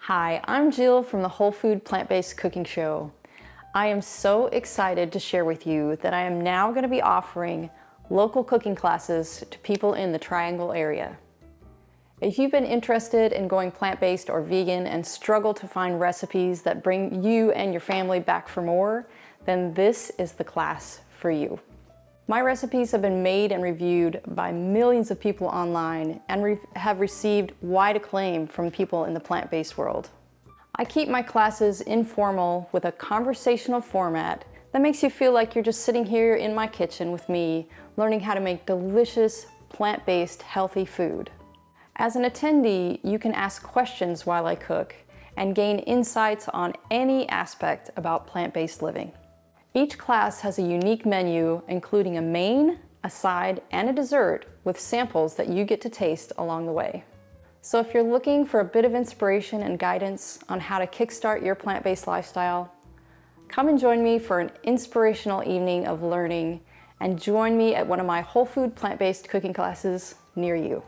Hi, I'm Jill from the Whole Food Plant-Based Cooking Show. I am so excited to share with you that I am now going to be offering local cooking classes to people in the Triangle area. If you've been interested in going plant-based or vegan and struggle to find recipes that bring you and your family back for more, then this is the class for you. My recipes have been made and reviewed by millions of people online and have received wide acclaim from people in the plant-based world. I keep my classes informal with a conversational format that makes you feel like you're just sitting here in my kitchen with me, learning how to make delicious, plant-based, healthy food. As an attendee, you can ask questions while I cook and gain insights on any aspect about plant-based living. Each class has a unique menu, including a main, a side, and a dessert with samples that you get to taste along the way. So if you're looking for a bit of inspiration and guidance on how to kickstart your plant-based lifestyle, come and join me for an inspirational evening of learning and join me at one of my whole food plant-based cooking classes near you.